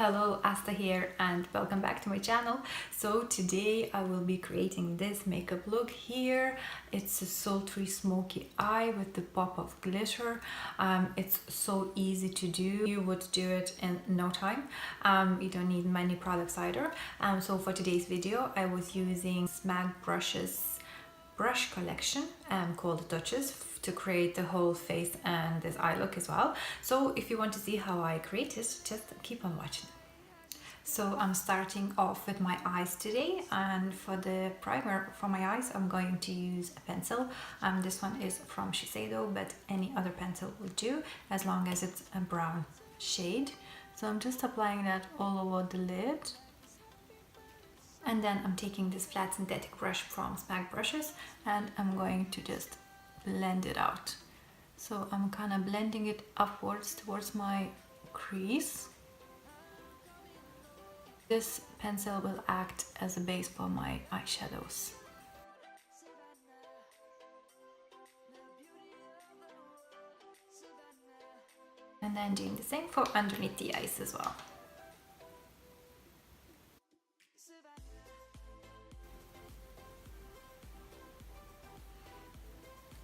Hello, Asta here and welcome back to my channel. So today I will be creating this makeup look here. It's a sultry smoky eye with the pop of glitter. It's so easy to do. You would do it in no time. You don't need many products either. So for today's video I was using SMAK Brushes brush collection called Duchess to create the whole face and this eye look as well. So if you want to see how I create it, just keep on watching. So I'm starting off with my eyes today, and for the primer for my eyes I'm going to use a pencil. This one is from Shiseido, but any other pencil will do as long as it's a brown shade. So I'm just applying that all over the lid. And then I'm taking this flat synthetic brush from SMAK Brushes and I'm going to just blend it out. So I'm kind of blending it upwards towards my crease. This pencil will act as a base for my eyeshadows. And then doing the same for underneath the eyes as well.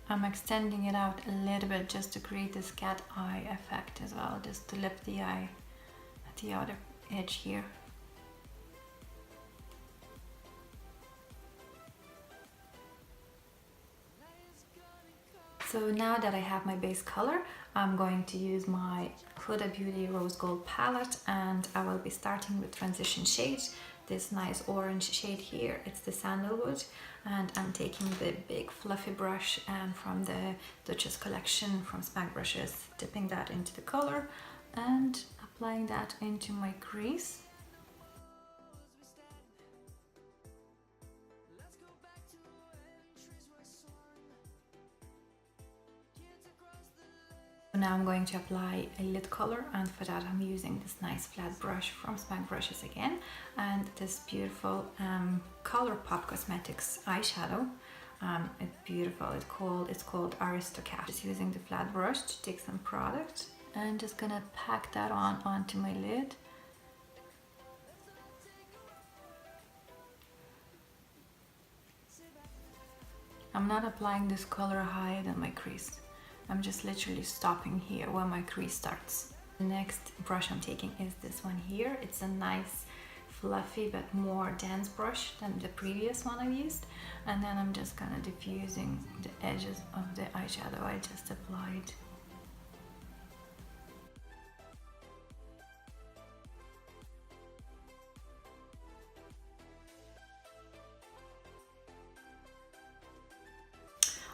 I'm extending it out a little bit just to create this cat eye effect as well, just to lift the eye at the outer edge here. So now that I have my base color, I'm going to use my Huda Beauty Rose Gold palette, and I will be starting with transition shades. This nice orange shade here, it's the sandalwood, and I'm taking the big fluffy brush from the Duchess collection from SMAK Brushes, dipping that into the color and applying that into my crease. Now I'm going to apply a lid color, and for that I'm using this nice flat brush from SMAK Brushes again, and this beautiful ColourPop Cosmetics eyeshadow. It's beautiful. It's called Aristocrat. Just using the flat brush to take some product and just gonna pack that onto my lid. I'm not applying this color higher than my crease. I'm just literally stopping here where my crease starts. The next brush I'm taking is this one here. It's a nice fluffy but more dense brush than the previous one I used. And then I'm just kind of diffusing the edges of the eyeshadow I just applied.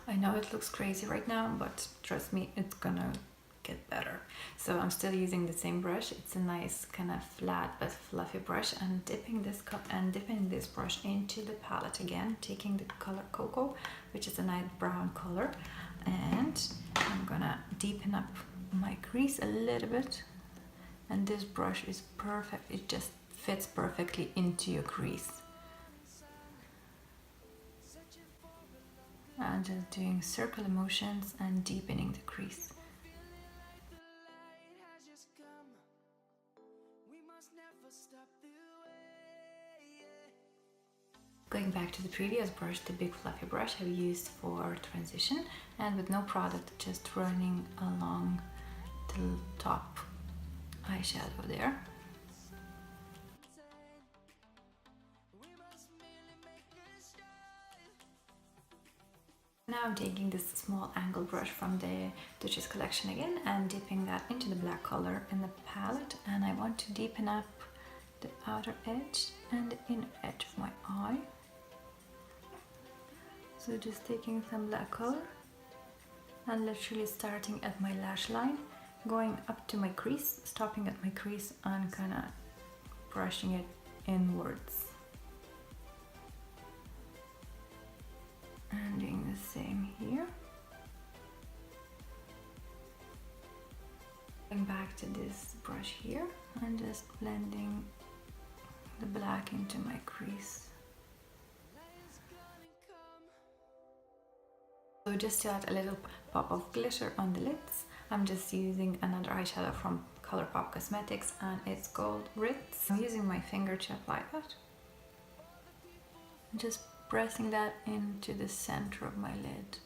I know it looks crazy right now, but trust me, it's gonna get better. So I'm still using the same brush. It's a nice kind of flat but fluffy brush, and dipping this brush into the palette again, taking the color Cocoa, which is a nice brown color, and I'm gonna deepen up my crease a little bit. And this brush is perfect. It just fits perfectly into your crease. And just doing circular motions and deepening the crease. Going back to the previous brush, the big fluffy brush I used for transition, and with no product, just running along the top eyeshadow there. Now I'm taking this small angle brush from the Duchess collection again and dipping that into the black color in the palette, and I want to deepen up the outer edge and the inner edge of my eye. So just taking some black color and literally starting at my lash line, going up to my crease, stopping at my crease and kind of brushing it inwards. And doing the same here. Going back to this brush here and just blending the black into my crease. So just to add a little pop of glitter on the lids, I'm just using another eyeshadow from ColourPop Cosmetics and it's called Ritz. I'm using my finger to apply that. I'm just pressing that into the center of my lid.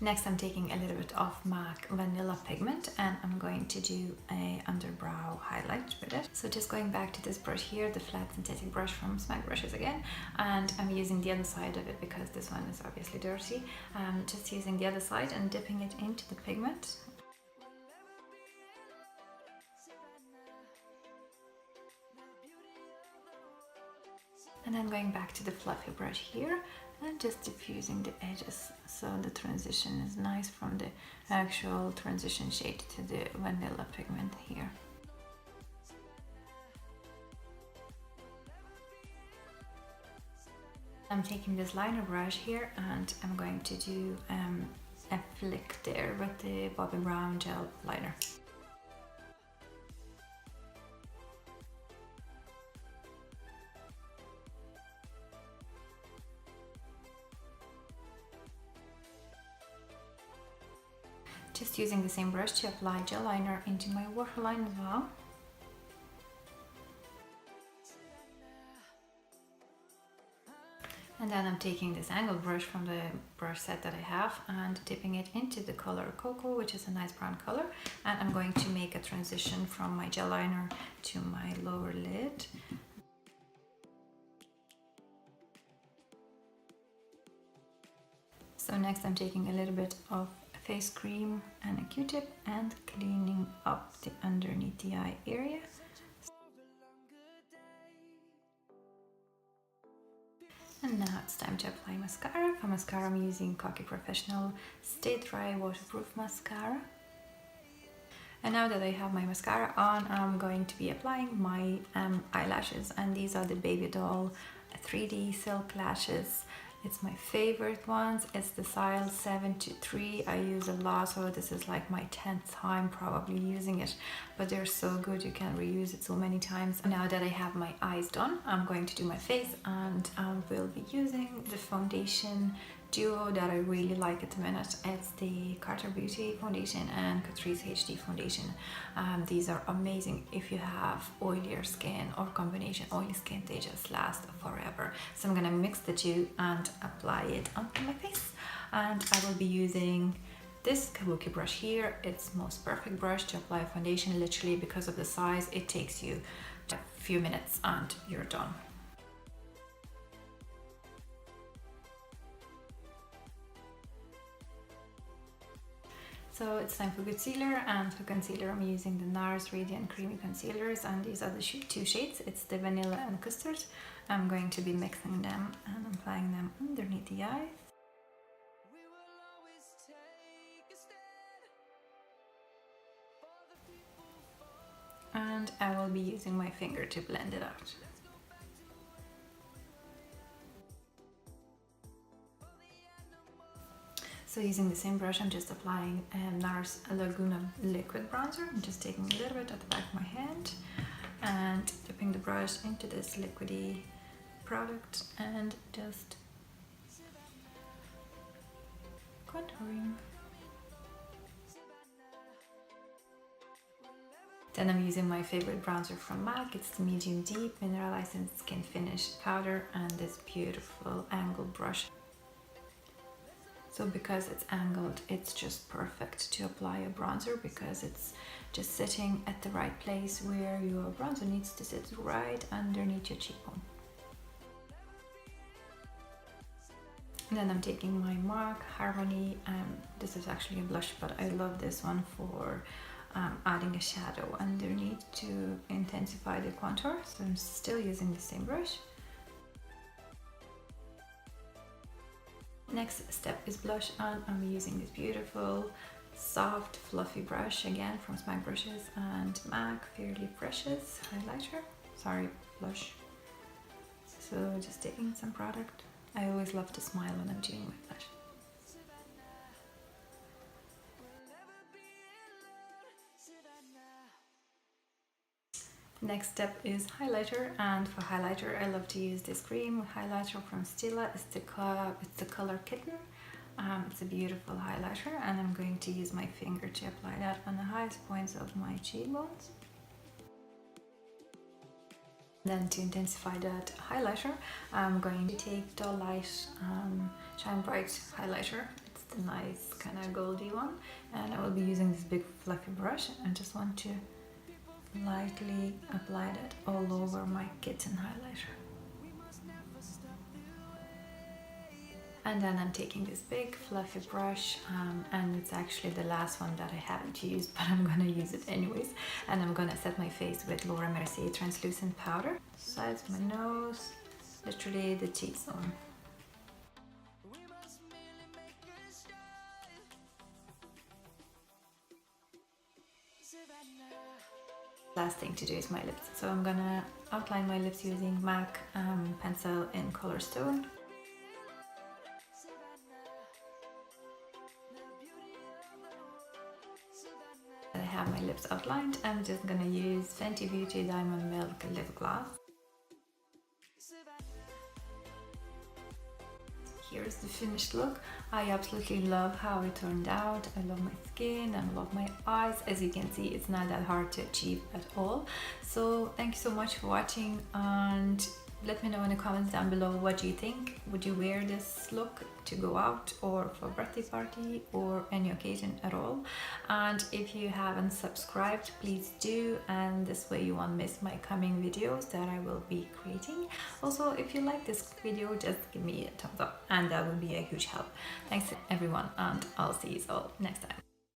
Next, I'm taking a little bit of MAC Vanilla Pigment and I'm going to do a underbrow highlight with it. So just going back to this brush here, the flat synthetic brush from SMAK Brushes again, and I'm using the other side of it because this one is obviously dirty. Just using the other side and dipping it into the pigment. And then going back to the fluffy brush here and just diffusing the edges so the transition is nice from the actual transition shade to the vanilla pigment here. I'm taking this liner brush here and I'm going to do a flick there with the Bobbi Brown gel liner. Just using the same brush to apply gel liner into my waterline as well. And then I'm taking this angled brush from the brush set that I have and dipping it into the color Cocoa, which is a nice brown color. And I'm going to make a transition from my gel liner to my lower lid. So next I'm taking a little bit of face cream and a Q-tip and cleaning up the underneath the eye area. And now it's time to apply mascara. For mascara I'm using Cocky Professional Stay Dry Waterproof Mascara. And now that I have my mascara on, I'm going to be applying my eyelashes, and these are the Baby Doll 3D Silk Lashes. It's my favorite ones. It's the size 7-3. I use a lot, so this is like my 10th time probably using it. But they're so good, you can reuse it so many times. Now that I have my eyes done, I'm going to do my face, and I will be using the foundation duo that I really like at the minute. It's the Carter Beauty foundation and Catrice HD foundation. These are amazing if you have oilier skin or combination oily skin. They just last forever. So I'm gonna mix the two and apply it onto my face. And I will be using this kabuki brush here. It's the most perfect brush to apply foundation. Literally, because of the size, it takes you a few minutes and you're done. So it's time for concealer, and for concealer I'm using the NARS Radiant Creamy Concealers, and these are the two shades. It's the Vanilla and Custard. I'm going to be mixing them and applying them underneath the eyes. And I will be using my finger to blend it out. So using the same brush, I'm just applying NARS Laguna Liquid Bronzer. I'm just taking a little bit at the back of my hand and dipping the brush into this liquidy product and just contouring. Then I'm using my favorite bronzer from MAC. It's the Medium Deep Mineralized Skin Finish Powder and this beautiful angled brush. So because it's angled, it's just perfect to apply a bronzer because it's just sitting at the right place where your bronzer needs to sit, right underneath your cheekbone. And then I'm taking my MAC Harmony, this is actually a blush, but I love this one for adding a shadow underneath to intensify the contour. So I'm still using the same brush. Next step is blush, and I'm using this beautiful soft fluffy brush again from SMAK Brushes and MAC Fairly Precious highlighter, blush. So just taking some product. I always love to smile when I'm doing my blush. Next step is highlighter, and for highlighter I love to use this cream highlighter from Stila. It's the color Kitten. It's a beautiful highlighter, and I'm going to use my finger to apply that on the highest points of my cheekbones. Then to intensify that highlighter, I'm going to take Dull Light Shine Bright highlighter. It's the nice kind of goldy one, and I will be using this big fluffy brush. I just want to lightly apply that all over my Kitten highlighter. And then I'm taking this big fluffy brush, and it's actually the last one that I haven't used, but I'm gonna use it anyways. And I'm gonna set my face with Laura Mercier translucent powder. Sides of my nose, literally the T-zone. Last thing to do is my lips. So I'm gonna outline my lips using MAC pencil in color Stone. I have my lips outlined. I'm just gonna use Fenty Beauty Diamond Milk Lip Gloss. Here's the finished look. I absolutely love how it turned out. I love my skin and love my eyes. As you can see, it's not that hard to achieve at all. So thank you so much for watching, and let me know in the comments down below what you think. Would you wear this look to go out or for a birthday party or any occasion at all? And if you haven't subscribed, please do, and this way you won't miss my coming videos that I will be creating. Also, if you like this video, just give me a thumbs up and that would be a huge help. Thanks everyone, and I'll see you all next time.